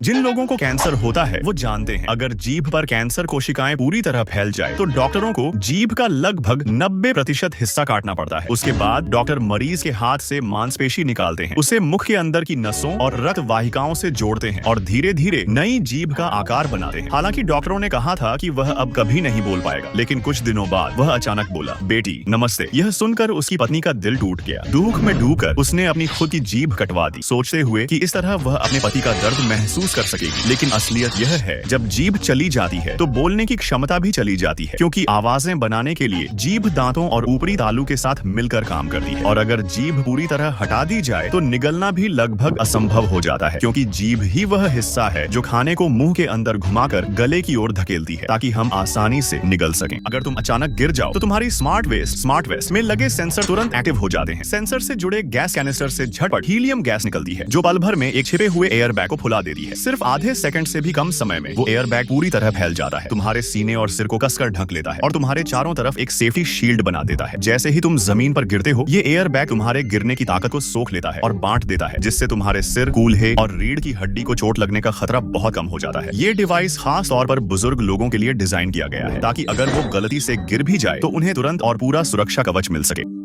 जिन लोगों को कैंसर होता है वो जानते हैं अगर जीभ पर कैंसर कोशिकाएं पूरी तरह फैल जाए तो डॉक्टरों को जीभ का लगभग 90% हिस्सा काटना पड़ता है। उसके बाद डॉक्टर मरीज के हाथ से मांसपेशी निकालते हैं, उसे मुख के अंदर की नसों और रक्त वाहिकाओं से जोड़ते हैं और धीरे धीरे नई जीभ का आकार बनाते हैं। हालांकि डॉक्टरों ने कहा था कि वह अब कभी नहीं बोल पाएगा, लेकिन कुछ दिनों बाद वह अचानक बोला, बेटी नमस्ते। यह सुनकर उसकी पत्नी का दिल टूट गया। दुख में डूबकर उसने अपनी खुद की जीभ कटवा दी, सोचते हुए कि इस तरह वह अपने पति का दर्द महसूस कर सकेगी। लेकिन असलियत यह है, जब जीभ चली जाती है तो बोलने की क्षमता भी चली जाती है, क्योंकि आवाजें बनाने के लिए जीभ दांतों और ऊपरी तालू के साथ मिलकर काम करती है। और अगर जीभ पूरी तरह हटा दी जाए तो निगलना भी लगभग असंभव हो जाता है, क्योंकि जीभ ही वह हिस्सा है जो खाने को मुंह के अंदर घुमाकर गले की ओर धकेलती है ताकि हम आसानी से निगल सकें। अगर तुम अचानक गिर जाओ तो तुम्हारी स्मार्ट वेस्ट में लगे सेंसर तुरंत एक्टिव हो जाते हैं। सेंसर से जुड़े गैस कैनिस्टर से झटपट हीलियम गैस निकलती है, जो पल भर में एक छिपे हुए एयर बैग को फुला देती है। सिर्फ आधे सेकंड से भी कम समय में वो एयर बैग पूरी तरह फैल जाता है, तुम्हारे सीने और सिर को कसकर ढक लेता है और तुम्हारे चारों तरफ एक सेफ्टी शील्ड बना देता है। जैसे ही तुम जमीन पर गिरते हो, ये एयर बैग तुम्हारे गिरने की ताकत को सोख लेता है और बांट देता है, जिससे तुम्हारे सिर, कूल्हे और रीढ़ की हड्डी को चोट लगने का खतरा बहुत कम हो जाता है। ये डिवाइस खास तौर पर बुजुर्ग लोगों के लिए डिजाइन किया गया है, ताकि अगर वो गलती से गिर भी जाए तो उन्हें तुरंत और पूरा सुरक्षा कवच मिल सके।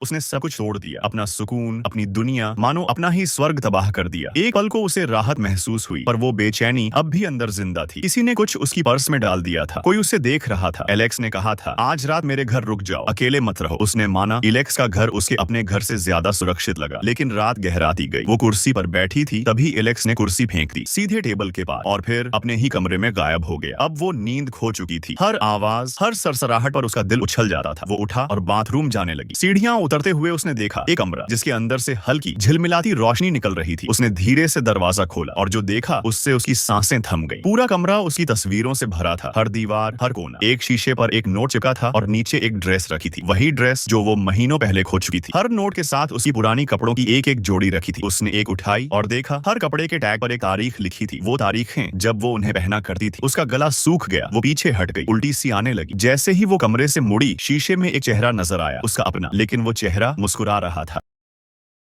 उसने सब कुछ तोड़ दिया, अपना सुकून, अपनी दुनिया, मानो अपना ही स्वर्ग तबाह कर दिया। एक पल को उसे राहत महसूस हुई, पर वो बेचैनी अब भी अंदर जिंदा थी। किसी ने कुछ उसकी पर्स में डाल दिया था, कोई उसे देख रहा था। एलेक्स ने कहा था, आज रात मेरे घर रुक जाओ, अकेले मत रहो। उसने माना। एलेक्स का घर उसके अपने घर से ज्यादा सुरक्षित लगा, लेकिन रात गहराती गई। वो कुर्सी पर बैठी थी, तभी एलेक्स ने कुर्सी फेंक दी सीधे टेबल के पास और फिर अपने ही कमरे में गायब हो गया। अब वो नींद खो चुकी थी। हर आवाज, हर सरसराहट पर उसका दिल उछल जाता था। वो उठा और बाथरूम जाने लगी। सीढ़ियां उतरते हुए उसने देखा एक कमरा, जिसके अंदर से हल्की झिलमिलाती रोशनी निकल रही थी। उसने धीरे से दरवाजा खोला और जो देखा उससे उसकी सांसें थम गईं। पूरा कमरा उसकी तस्वीरों से भरा था, हर दीवार, हर कोना। एक शीशे पर एक नोट चिपका था और नीचे एक ड्रेस रखी थी, वही ड्रेस जो वो महीनों पहले खो चुकी थी। हर नोट के साथ उसकी पुरानी कपड़ों की एक एक जोड़ी रखी थी। उसने एक उठाई और देखा, हर कपड़े के टैग पर एक तारीख लिखी थी, वो तारीखें जब वो उन्हें पहना करती थी। उसका गला सूख गया, वो पीछे हट गई, उल्टी सी आने लगी। जैसे ही वो कमरे से मुड़ी, शीशे में एक चेहरा नजर आया, उसका अपना, लेकिन वो चेहरा मुस्कुरा रहा था।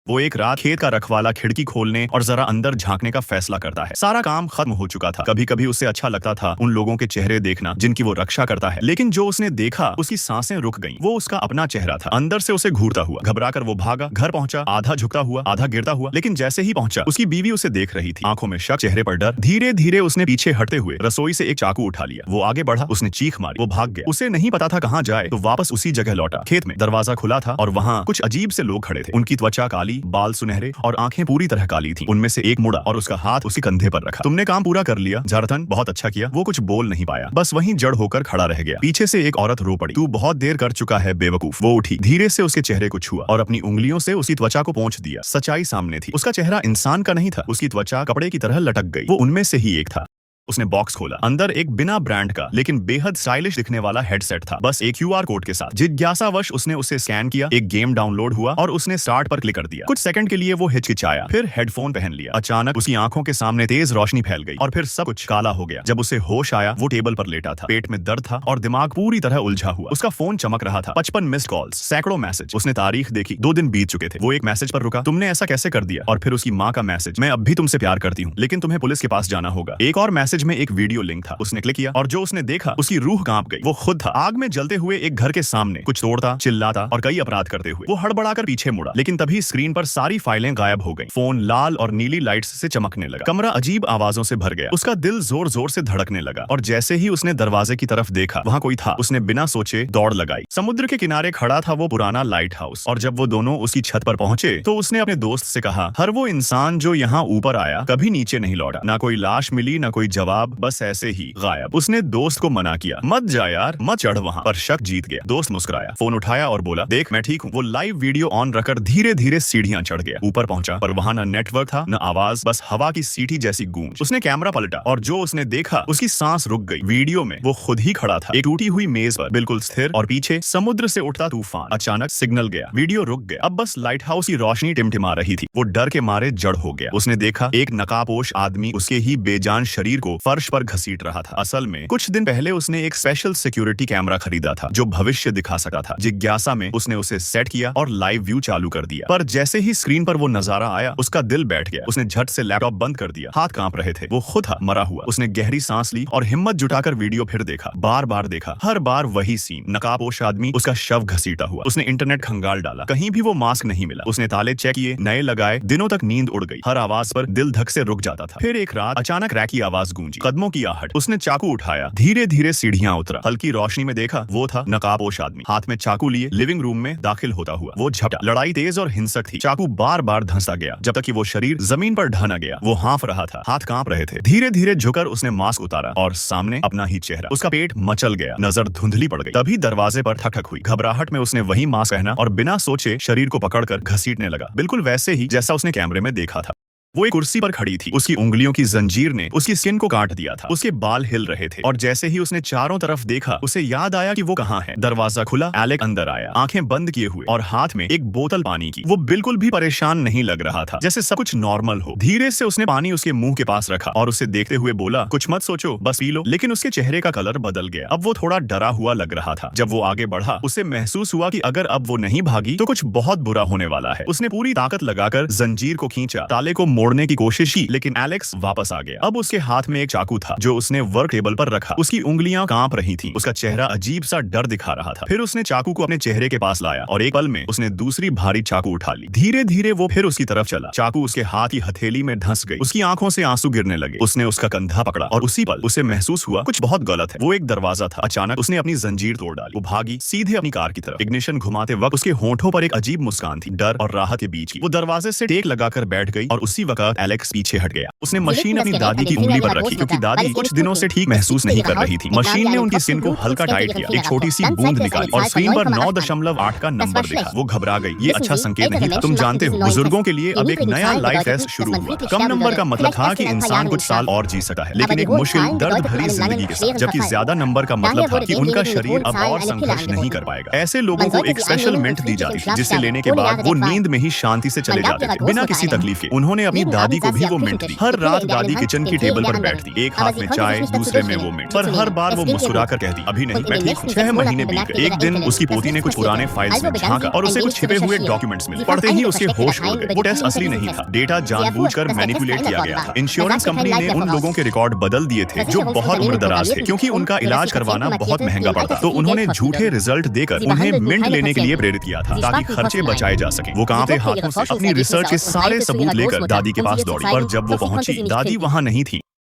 वो एक रात खेत का रखवाला खिड़की खोलने और जरा अंदर झांकने का फैसला करता है। सारा काम खत्म हो चुका था। कभी कभी उसे अच्छा लगता था उन लोगों के चेहरे देखना जिनकी वो रक्षा करता है, लेकिन जो उसने देखा, उसकी सांसें रुक गईं। वो उसका अपना चेहरा था। अंदर से उसे घूरता हुआ, घबराकर वो भागा, घर पहुंचा, आधा झुकता हुआ, आधा गिरता हुआ। लेकिन जैसे ही पहुंचा, उसकी बीवी उसे देख रही थी, आंखों में शक, चेहरे पर डर। धीरे धीरे उसने पीछे हटते हुए रसोई से एक चाकू उठा लिया। वो आगे बढ़ा, उसने चीख मारी, वो भाग गया। उसे नहीं पता था कहां जाए, तो वापस उसी जगह लौटा। खेत में दरवाजा खुला था और वहां कुछ अजीब से लोग खड़े थे। उनकी त्वचा काली, बाल सुनहरे और आंखें पूरी तरह काली थीं। उनमें से एक मुड़ा और उसका हाथ उसके कंधे पर रखा। तुमने काम पूरा कर लिया जारथन, बहुत अच्छा किया। वो कुछ बोल नहीं पाया, बस वहीं जड़ होकर खड़ा रह गया। पीछे से एक औरत रो पड़ी, तू बहुत देर कर चुका है बेवकूफ। वो उठी, धीरे से उसके चेहरे को छुआ और अपनी उंगलियों से उसकी त्वचा को पोंछ दिया। सच्चाई सामने थी, उसका चेहरा इंसान का नहीं था। उसकी त्वचा कपड़े की तरह लटक गई। वो उनमें से ही एक था। उसने बॉक्स खोला, अंदर एक बिना ब्रांड का लेकिन बेहद स्टाइलिश दिखने वाला हेडसेट था, बस एक क्यूआर कोड के साथ। जिज्ञासावश उसने उसे स्कैन किया, एक गेम डाउनलोड हुआ और उसने स्टार्ट पर क्लिक कर दिया। कुछ सेकंड के लिए वो हिचकिचाया, फिर हेडफोन पहन लिया। अचानक उसकी आंखों के सामने तेज रोशनी फैल गई और फिर सब कुछ काला हो गया। जब उसे होश आया, वो टेबल पर लेटा था, पेट में दर्द था और दिमाग पूरी तरह उलझा हुआ। उसका फोन चमक रहा था, 55 मिस्ड कॉल्स, सैकड़ों मैसेज। उसने तारीख देखी, 2 दिन बीत चुके थे। वो एक मैसेज पर रुका, तुमने ऐसा कैसे कर दिया? और फिर उसकी माँ का मैसेज, मैं अब भी तुमसे प्यार करती हूँ, लेकिन तुम्हें पुलिस के पास जाना होगा। एक और मैसेज में एक वीडियो लिंक था। उसने क्लिक किया और जो उसने देखा, उसकी रूह कांप गई। वो खुद था, आग में जलते हुए एक घर के सामने, कुछ तोड़ता, चिल्लाता और कई अपराध करते हुए। वो हड़बड़ाकर पीछे मुड़ा, लेकिन तभी स्क्रीन पर सारी फाइलें गायब हो गई। फोन लाल और नीली लाइट्स से चमकने लगा। कमरा अजीब आवाजों से भर गया। उसका दिल जोर जोर से धड़कने लगा और जैसे ही उसने दरवाजे की तरफ देखा, वहां कोई था। उसने बिना सोचे दौड़ लगाई। समुद्र के किनारे खड़ा था वो पुराना लाइट हाउस, और जब वो दोनों उसकी छत पर पहुंचे तो उसने अपने दोस्त से कहा, हर वो इंसान जो यहाँ ऊपर आया कभी नीचे नहीं लौटा। ना कोई लाश मिली, ना कोई जवाब, बस ऐसे ही गायब। उसने दोस्त को मना किया, मत जा यार, मत चढ़ वहां, पर शक जीत गया। दोस्त मुस्कुराया, फोन उठाया और बोला, देख मैं ठीक हूँ। वो लाइव वीडियो ऑन रखकर धीरे धीरे सीढ़ियां चढ़ गया। ऊपर पहुंचा, पर वहां न नेटवर्क था, न आवाज, बस हवा की सीटी जैसी गूंज। उसने कैमरा पलटा और जो उसने देखा, उसकी सांस रुक गई। वीडियो में वो खुद ही खड़ा था, एक टूटी हुई मेज पर, बिल्कुल स्थिर, और पीछे समुद्र से उठता तूफान। अचानक सिग्नल गया, वीडियो रुक गया। अब बस लाइट हाउस की रोशनी टिमटिमा रही थी। वो डर के मारे जड़ हो गया। उसने देखा एक नकाबपोश आदमी उसके ही बेजान शरीर को फर्श पर घसीट रहा था। असल में कुछ दिन पहले उसने एक स्पेशल सिक्योरिटी कैमरा खरीदा था जो भविष्य दिखा सकता था। जिज्ञासा में उसने उसे सेट किया और लाइव व्यू चालू कर दिया, पर जैसे ही स्क्रीन पर वो नजारा आया उसका दिल बैठ गया। उसने झट से लैपटॉप बंद कर दिया, हाथ कांप रहे थे। वो खुद था मरा हुआ। उसने गहरी सांस ली और हिम्मत जुटाकर वीडियो फिर देखा। बार बार देखा, हर बार वही सीन, नकाबपोश आदमी, उसका शव घसीटा हुआ। उसने इंटरनेट खंगाल डाला, कहीं भी वो मास्क नहीं मिला। उसने ताले चेक किए, नए लगाए, दिनों तक नींद उड़ गई। हर आवाज पर दिल धक से रुक जाता था। फिर एक रात अचानक रैक की आवाज गूंजी, कदमों की आहट। उसने चाकू उठाया, धीरे धीरे सीढ़ियां उतरा। हल्की रोशनी में देखा, वो था नकाबपोश आदमी, हाथ में चाकू लिए लिविंग रूम में दाखिल होता हुआ। वो झपटा। लड़ाई तेज और हिंसक थी। चाकू बार बार धंसा गया जब तक कि वो शरीर जमीन पर ढह न गया। वो हाँफ रहा था, हाथ कांप रहे थे। धीरे धीरे झुकर उसने मास्क उतारा और सामने अपना ही चेहरा। उसका पेट मचल गया, नजर धुंधली पड़ गई। तभी दरवाजे पर ठक ठक हुई। घबराहट में उसने वही मास्क पहना और बिना सोचे शरीर को पकड़कर घसीटने लगा, बिल्कुल वैसे ही जैसा उसने कैमरे में देखा था। वो एक कुर्सी पर खड़ी थी। उसकी उंगलियों की जंजीर ने उसकी स्किन को काट दिया था। उसके बाल हिल रहे थे और जैसे ही उसने चारों तरफ देखा उसे याद आया कि वो कहाँ है। दरवाजा खुला, एलेक अंदर आया, आंखें बंद किए हुए और हाथ में एक बोतल पानी की। वो बिल्कुल भी परेशान नहीं लग रहा था, जैसे सब कुछ नॉर्मल हो। धीरे से उसने पानी उसके मुंह के पास रखा और उसे देखते हुए बोला, कुछ मत सोचो, बस पी लो। लेकिन उसके चेहरे का कलर बदल गया। अब वो थोड़ा डरा हुआ लग रहा था। जब वो आगे बढ़ा उसे महसूस हुआ कि अगर अब वो नहीं भागी तो कुछ बहुत बुरा होने वाला है। उसने पूरी ताकत लगाकर जंजीर को खींचा, ताले को मोड़ने की कोशिश की, लेकिन एलेक्स वापस आ गया। अब उसके हाथ में एक चाकू था जो उसने वर्क टेबल पर रखा। उसकी उंगलियां कांप रही थीं। उसका चेहरा अजीब सा डर दिखा रहा था। फिर उसने चाकू को अपने चेहरे के पास लाया और एक पल में उसने दूसरी भारी चाकू उठा ली। धीरे धीरे वो फिर उसकी तरफ चला। चाकू उसके हाथ की हथेली में धंस गई। उसकी आंखों से आंसू गिरने लगे। उसने उसका कंधा पकड़ा और उसी पल उसे महसूस हुआ कुछ बहुत गलत है। वो एक दरवाजा था। अचानक उसने अपनी जंजीर तोड़ डाली। वो भागी सीधे अपनी कार की तरफ। इग्निशन घुमाते वक्त उसके होंठों पर एक अजीब मुस्कान थी, डर और राहत के बीच की। वो दरवाजे से टेक लगाकर बैठ गई और उसी वक्त एलेक्स पीछे हट गया। उसने मशीन अपनी दादी की उंगली पर रखी क्योंकि दादी कुछ दिनों से ठीक महसूस नहीं कर रही थी। मशीन ने उनकी स्किन को हल्का टाइट किया, एक छोटी सी बूंद निकाली और स्क्रीन पर 9.8 का नंबर दिखा। वो घबरा गई। ये अच्छा संकेत नहीं था। तुम जानते हो, बुजुर्गों के लिए अब एक नया लाइफ टेस्ट शुरू हुआ। कम नंबर का मतलब था कि इंसान कुछ साल और जी सकता है, लेकिन एक मुश्किल दर्द भरी जिंदगी के साथ। जबकि ज्यादा नंबर का मतलब था कि उनका शरीर अब और संघर्ष नहीं कर पाएगा। ऐसे लोगों को एक स्पेशल मिंट दी जाती थी जिसे लेने के बाद वो नींद में ही शांति से चले जाते थे बिना किसी तकलीफ के। उन्होंने अपनी दादी को भी वो मिंट दी। हर रात दादी किचन की टेबल पर बैठती, एक हाथ में चाय, दूसरे में वो मिंट। पर हर बार वो मुस्कुराकर कहती, अभी नहीं, मैं ठीक हूँ। 6 महीने बीत गए। एक दिन उसकी पोती ने कुछ पुराने फाइल्स में झांका और उसे कुछ छिपे हुए डॉक्यूमेंट्स मिले। पढ़ते ही उसके होश उड़ गए। वो टेस्ट असली नहीं था, डेटा जानबूझकर मैनिपुलेट किया गया था। इंश्योरेंस कंपनी ने उन लोगों के रिकॉर्ड बदल दिए थे जो बहुत उम्रदराज थे, क्योंकि उनका इलाज करवाना बहुत महंगा पड़ता। तो उन्होंने झूठे रिजल्ट देकर उन्हें मिंट लेने के लिए प्रेरित किया था ताकि खर्चे बचाए जा सके। वो कांपते हाथों से अपनी रिसर्च के सारे सबूत लेकर दादी के पास दौड़ी, पर जब वो पहुंची दादी वहां नहीं थी।